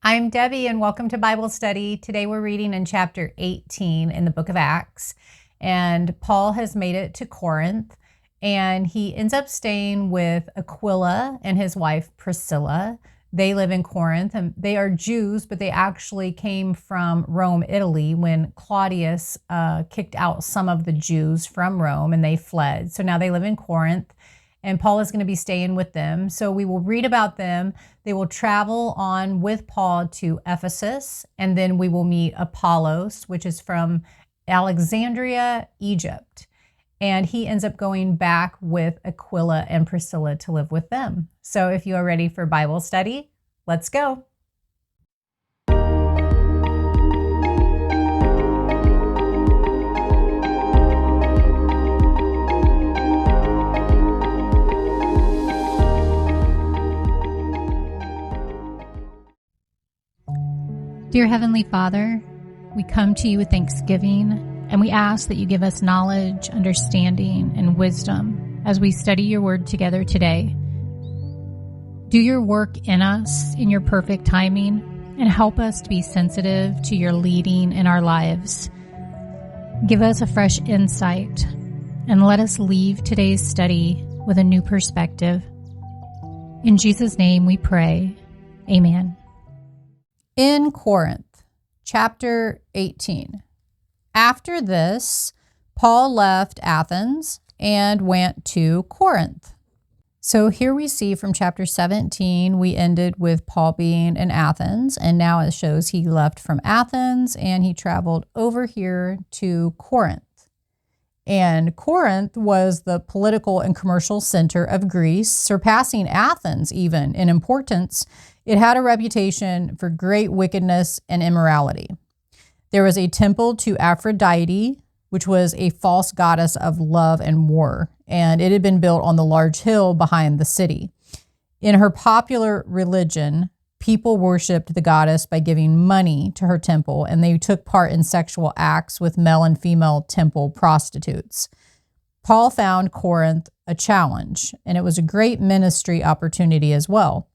I'm Debbie, and welcome to Bible Study. Today we're reading in chapter 18 in the book of Acts, and Paul has made it to Corinth, and he ends up staying with Aquila and his wife Priscilla. They live in Corinth, and they are Jews, but they actually came from Rome, Italy, when Claudius kicked out some of the Jews from Rome, and they fled. So now they live in Corinth, and Paul is going to be staying with them. So we will read about them. They will travel on with Paul to Ephesus, and then we will meet Apollos, which is from Alexandria, Egypt. And he ends up going back with Aquila and Priscilla to live with them. So if you are ready for Bible study, let's go. Dear Heavenly Father, we come to you with thanksgiving, and we ask that you give us knowledge, understanding, and wisdom as we study your word together today. Do your work in us in your perfect timing, and help us to be sensitive to your leading in our lives. Give us a fresh insight, and let us leave today's study with a new perspective. In Jesus' name we pray. Amen. In Corinth, chapter 18. After this, Paul left Athens and went to Corinth. So here we see from chapter 17, we ended with Paul being in Athens, and now it shows he left from Athens and he traveled over here to Corinth. And Corinth was the political and commercial center of Greece, surpassing Athens even in importance. It had a reputation for great wickedness and immorality. There was a temple to Aphrodite, which was a false goddess of love and war, and it had been built on the large hill behind the city. In her popular religion, people worshipped the goddess by giving money to her temple, and they took part in sexual acts with male and female temple prostitutes. Paul found Corinth a challenge, and it was a great ministry opportunity as well.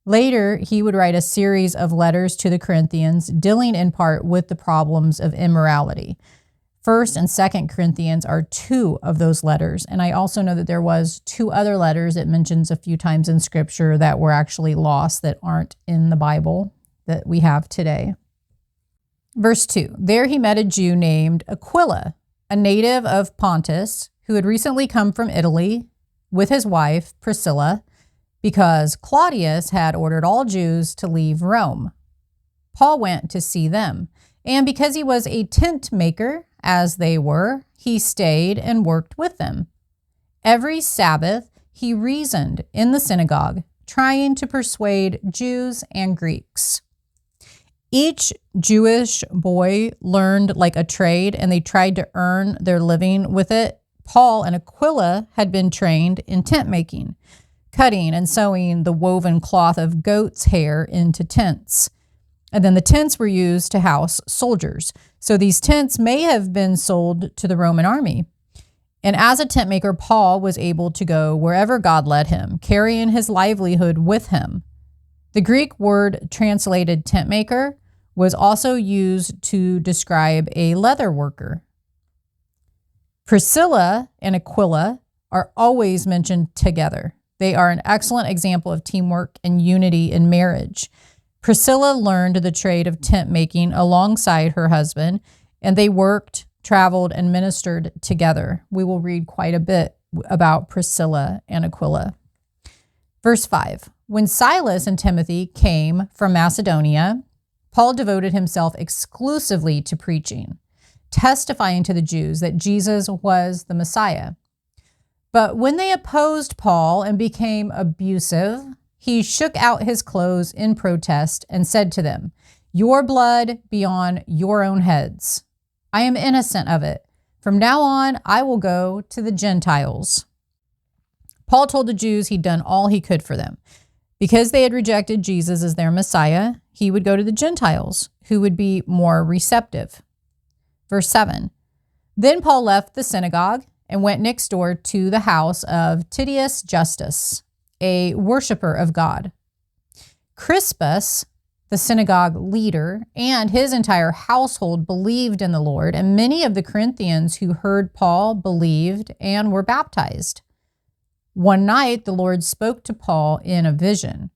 Later, he would write a series of letters to the Corinthians, dealing in part with the problems of immorality. 1st and 2nd Corinthians are two of those letters, and I also know that there was two other letters it mentions a few times in Scripture that were actually lost, that aren't in the Bible that we have today. Verse 2, there he met a Jew named Aquila, a native of Pontus, who had recently come from Italy with his wife, Priscilla, because Claudius had ordered all Jews to leave Rome. Paul went to see them, and because he was a tent maker, as they were, he stayed and worked with them. Every Sabbath, he reasoned in the synagogue, trying to persuade Jews and Greeks. Each Jewish boy learned like a trade, and they tried to earn their living with it. Paul and Aquila had been trained in tent making, cutting and sewing the woven cloth of goat's hair into tents. And then the tents were used to house soldiers. So these tents may have been sold to the Roman army. And as a tent maker, Paul was able to go wherever God led him, carrying his livelihood with him. The Greek word translated tent maker was also used to describe a leather worker. Priscilla and Aquila are always mentioned together. They are an excellent example of teamwork and unity in marriage. Priscilla learned the trade of tent making alongside her husband, and they worked, traveled, and ministered together. We will read quite a bit about Priscilla and Aquila. Verse 5, when Silas and Timothy came from Macedonia, Paul devoted himself exclusively to preaching, testifying to the Jews that Jesus was the Messiah. But when they opposed Paul and became abusive, he shook out his clothes in protest and said to them, your blood be on your own heads. I am innocent of it. From now on, I will go to the Gentiles. Paul told the Jews he'd done all he could for them. Because they had rejected Jesus as their Messiah, he would go to the Gentiles, who would be more receptive. Verse 7, then Paul left the synagogue and went next door to the house of Titius Justus, a worshiper of God. Crispus, the synagogue leader, and his entire household believed in the Lord, and many of the Corinthians who heard Paul believed and were baptized. One night, the Lord spoke to Paul in a vision.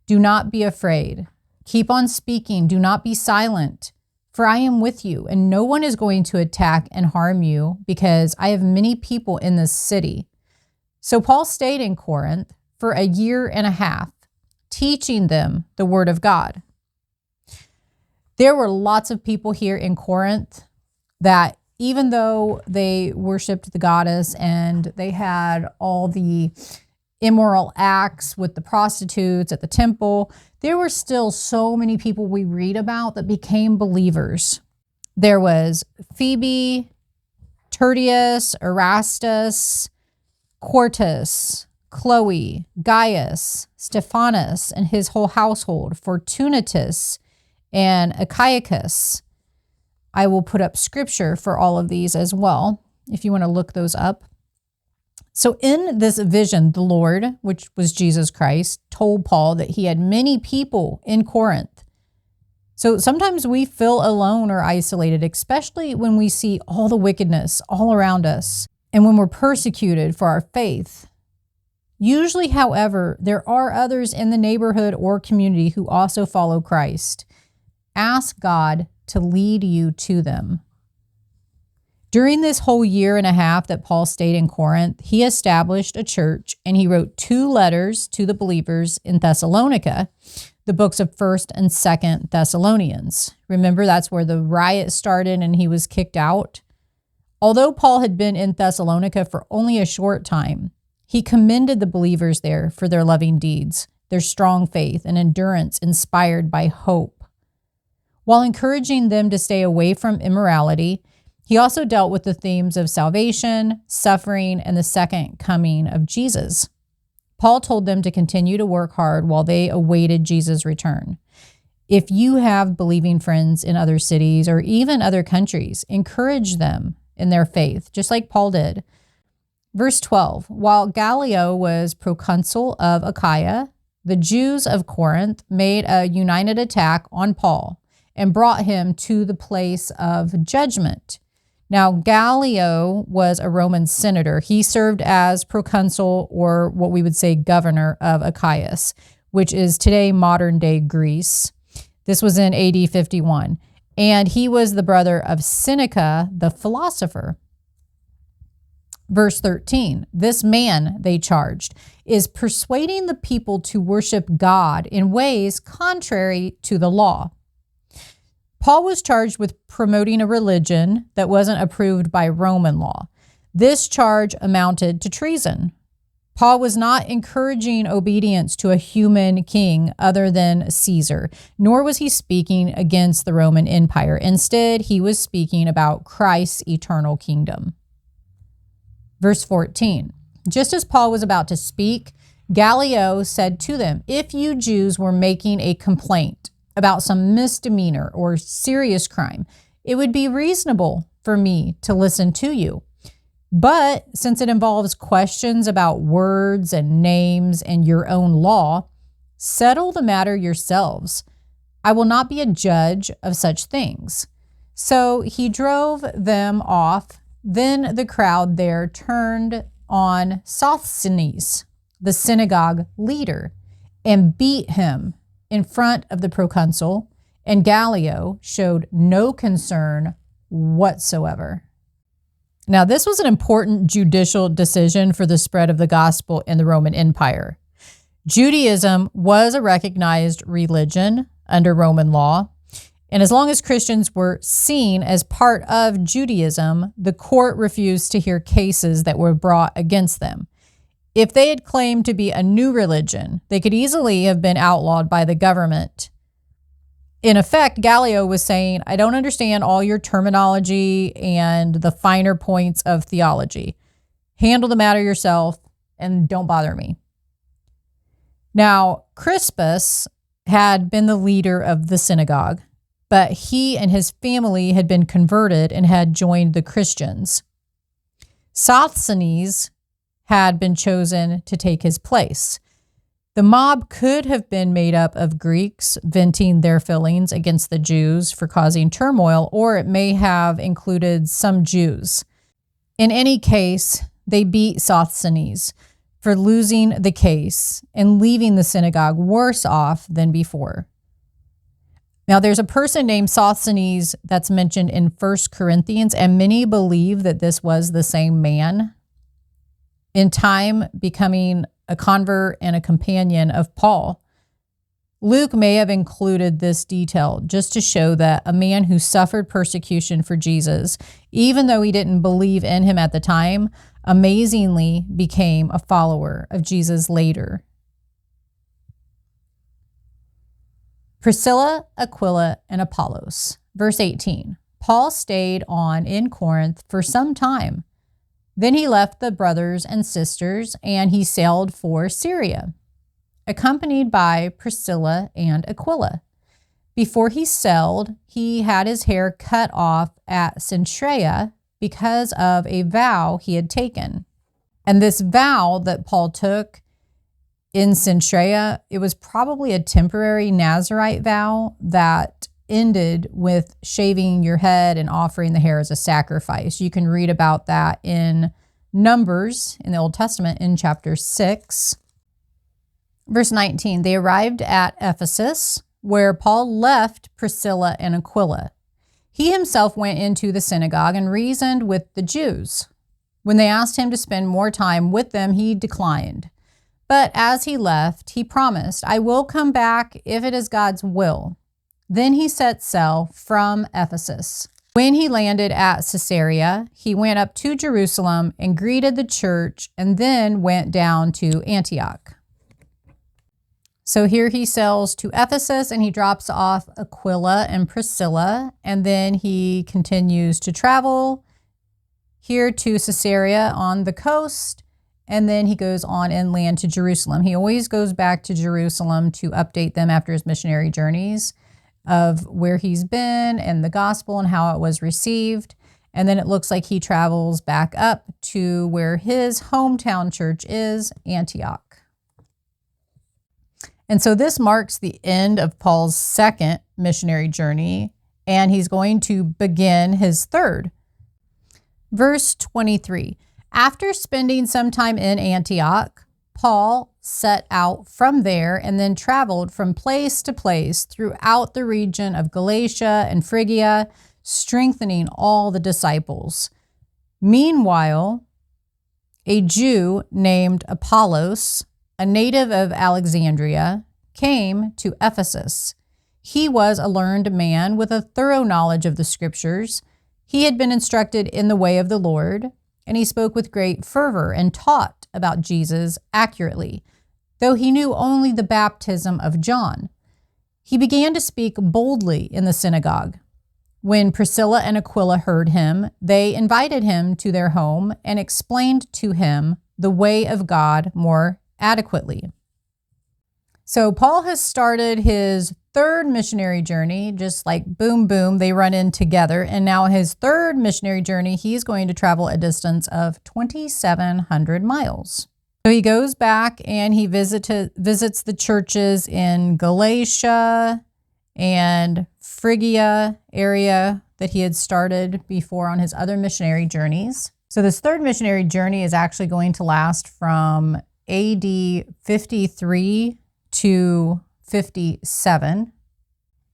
"Do not be afraid. Keep on speaking. Do not be silent, for I am with you, and no one is going to attack and harm you, because I have many people in this city." So Paul stayed in Corinth for a year and a half, teaching them the word of God. There were lots of people here in Corinth that, even though they worshiped the goddess and they had all the immoral acts with the prostitutes at the temple, there were still so many people we read about that became believers. There was Phoebe, Tertius, Erastus, Quartus, Chloe, Gaius, Stephanus and his whole household, Fortunatus, and Achaicus. I will put up scripture for all of these as well, if you want to look those up. So in this vision, the Lord, which was Jesus Christ, told Paul that he had many people in Corinth. So sometimes we feel alone or isolated, especially when we see all the wickedness all around us and when we're persecuted for our faith. Usually, however, there are others in the neighborhood or community who also follow Christ. Ask God to lead you to them. During this whole year and a half that Paul stayed in Corinth, he established a church and he wrote 2 letters to the believers in Thessalonica, the books of 1st and 2nd Thessalonians. Remember, that's where the riot started and he was kicked out. Although Paul had been in Thessalonica for only a short time, he commended the believers there for their loving deeds, their strong faith and endurance inspired by hope. While encouraging them to stay away from immorality, he also dealt with the themes of salvation, suffering, and the second coming of Jesus. Paul told them to continue to work hard while they awaited Jesus' return. If you have believing friends in other cities or even other countries, encourage them in their faith, just like Paul did. Verse 12, while Gallio was proconsul of Achaia, the Jews of Corinth made a united attack on Paul and brought him to the place of judgment. Now, Gallio was a Roman senator. He served as proconsul, or what we would say governor of Achaia, which is today modern-day Greece. This was in AD 51. And he was the brother of Seneca, the philosopher. Verse 13, this man, they charged, is persuading the people to worship God in ways contrary to the law. Paul was charged with promoting a religion that wasn't approved by Roman law. This charge amounted to treason. Paul was not encouraging obedience to a human king other than Caesar, nor was he speaking against the Roman Empire. Instead, he was speaking about Christ's eternal kingdom. Verse 14, just as Paul was about to speak, Gallio said to them, if you Jews were making a complaint about some misdemeanor or serious crime, it would be reasonable for me to listen to you. But since it involves questions about words and names and your own law, settle the matter yourselves. I will not be a judge of such things. So he drove them off. Then the crowd there turned on Sosthenes, the synagogue leader, and beat him in front of the proconsul, and Gallio showed no concern whatsoever. Now, this was an important judicial decision for the spread of the gospel in the Roman Empire. Judaism was a recognized religion under Roman law, and as long as Christians were seen as part of Judaism, the court refused to hear cases that were brought against them. If they had claimed to be a new religion, they could easily have been outlawed by the government. In effect, Gallio was saying, I don't understand all your terminology and the finer points of theology. Handle the matter yourself and don't bother me. Now, Crispus had been the leader of the synagogue, but he and his family had been converted and had joined the Christians. Sosthenes had been chosen to take his place. The mob could have been made up of Greeks venting their feelings against the Jews for causing turmoil, or it may have included some Jews. In any case, they beat Sosthenes for losing the case and leaving the synagogue worse off than before. Now, there's a person named Sosthenes that's mentioned in 1 Corinthians, and many believe that this was the same man, in time becoming a convert and a companion of Paul. Luke may have included this detail just to show that a man who suffered persecution for Jesus, even though he didn't believe in him at the time, amazingly became a follower of Jesus later. Priscilla, Aquila, and Apollos. Verse 18, Paul stayed on in Corinth for some time. Then he left the brothers and sisters, and he sailed for Syria, accompanied by Priscilla and Aquila. Before he sailed, he had his hair cut off at Cenchrea because of a vow he had taken. And this vow that Paul took in Cenchrea, it was probably a temporary Nazirite vow that ended with shaving your head and offering the hair as a sacrifice. You can read about that in Numbers in the Old Testament in chapter 6. Verse 19, they arrived at Ephesus, where Paul left Priscilla and Aquila. He himself went into the synagogue and reasoned with the Jews. When they asked him to spend more time with them, he declined. But as he left, he promised, I will come back if it is God's will. Then he set sail from Ephesus. When he landed at Caesarea, he went up to Jerusalem and greeted the church and then went down to Antioch. So here he sails to Ephesus and he drops off Aquila and Priscilla, and then he continues to travel here to Caesarea on the coast, and then he goes on inland to Jerusalem. He always goes back to Jerusalem to update them after his missionary journeys of where he's been and the gospel and how it was received. And then it looks like he travels back up to where his hometown church is, Antioch. And so this marks the end of Paul's second missionary journey, and he's going to begin his third. Verse 23, after spending some time in Antioch, Paul set out from there and then traveled from place to place throughout the region of Galatia and Phrygia, strengthening all the disciples. Meanwhile, a Jew named Apollos, a native of Alexandria, came to Ephesus. He was a learned man with a thorough knowledge of the scriptures. He had been instructed in the way of the Lord, and he spoke with great fervor and taught about Jesus accurately, though he knew only the baptism of John. He began to speak boldly in the synagogue. When Priscilla and Aquila heard him, they invited him to their home and explained to him the way of God more adequately. So Paul has started his third missionary journey, just like boom, boom, they run in together. And now his third missionary journey, he's going to travel a distance of 2,700 miles. So he goes back and he visits the churches in Galatia and Phrygia area that he had started before on his other missionary journeys. So this third missionary journey is actually going to last from AD 53 to 57.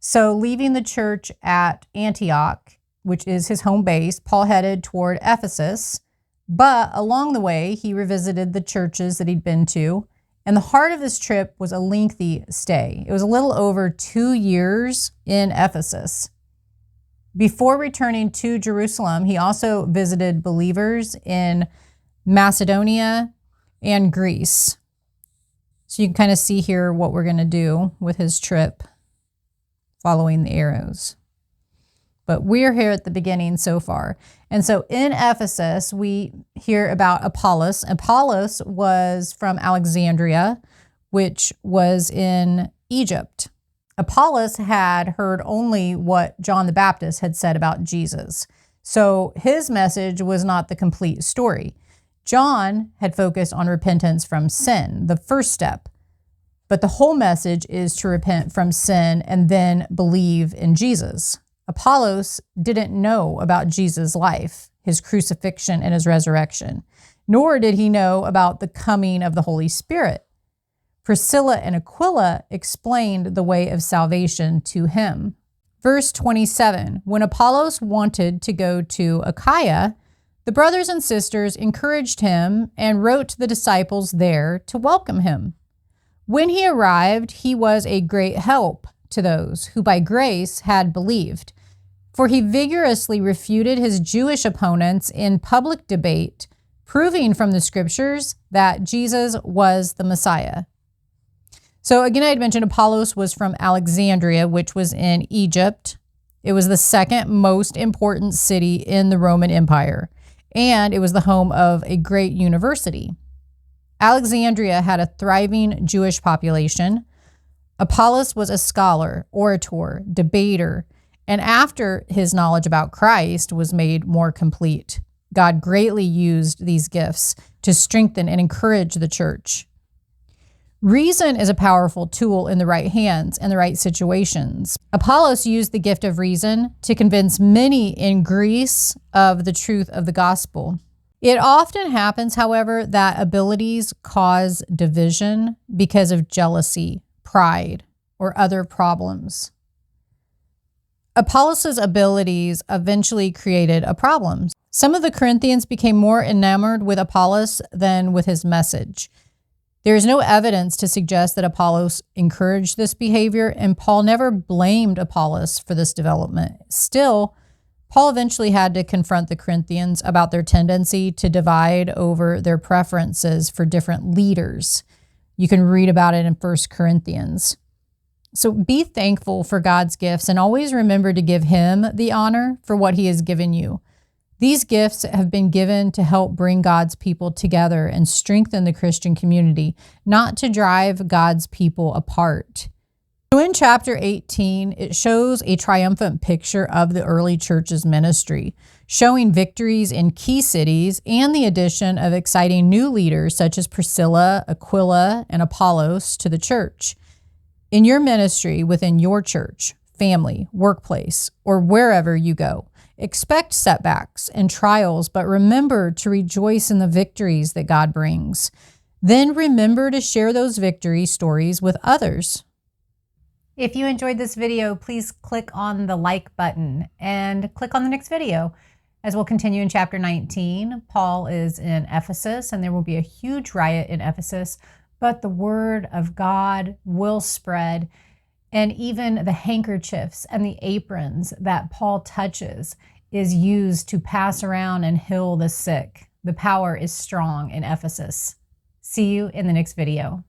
So leaving the church at Antioch, which is his home base, Paul headed toward Ephesus. But along the way, he revisited the churches that he'd been to. And the heart of this trip was a lengthy stay. It was a little over 2 years in Ephesus. Before returning to Jerusalem, he also visited believers in Macedonia and Greece. So you can kind of see here what we're going to do with his trip following the arrows. But we're here at the beginning so far. And so in Ephesus, we hear about Apollos. Apollos was from Alexandria, which was in Egypt. Apollos had heard only what John the Baptist had said about Jesus. So his message was not the complete story. John had focused on repentance from sin, the first step. but the whole message is to repent from sin and then believe in Jesus. Apollos didn't know about Jesus' life, his crucifixion and his resurrection, nor did he know about the coming of the Holy Spirit. Priscilla and Aquila explained the way of salvation to him. Verse 27, when Apollos wanted to go to Achaia, the brothers and sisters encouraged him and wrote to the disciples there to welcome him. When he arrived, he was a great help to those who by grace had believed, for he vigorously refuted his Jewish opponents in public debate, proving from the scriptures that Jesus was the Messiah. So again, I had mentioned Apollos was from Alexandria, which was in Egypt. It was the second most important city in the Roman Empire, and it was the home of a great university. Alexandria had a thriving Jewish population. Apollos was a scholar, orator, debater, and after his knowledge about Christ was made more complete, God greatly used these gifts to strengthen and encourage the church. Reason is a powerful tool in the right hands and the right situations. Apollos used the gift of reason to convince many in Greece of the truth of the gospel. It often happens, however, that abilities cause division because of jealousy, pride, or other problems. Apollos' abilities eventually created a problem. Some of the Corinthians became more enamored with Apollos than with his message. There is no evidence to suggest that Apollos encouraged this behavior, and Paul never blamed Apollos for this development. Still, Paul eventually had to confront the Corinthians about their tendency to divide over their preferences for different leaders. You can read about it in 1 Corinthians. So be thankful for God's gifts and always remember to give him the honor for what he has given you. These gifts have been given to help bring God's people together and strengthen the Christian community, not to drive God's people apart. So in chapter 18, it shows a triumphant picture of the early church's ministry, showing victories in key cities and the addition of exciting new leaders such as Priscilla, Aquila, and Apollos to the church. In your ministry within your church, family, workplace, or wherever you go, expect setbacks and trials, but remember to rejoice in the victories that God brings. Then remember to share those victory stories with others. If you enjoyed this video, please click on the like button and click on the next video. As we'll continue in chapter 19, Paul is in Ephesus and there will be a huge riot in Ephesus, but the word of God will spread. And even the handkerchiefs and the aprons that Paul touches is used to pass around and heal the sick. The power is strong in Ephesus. See you in the next video.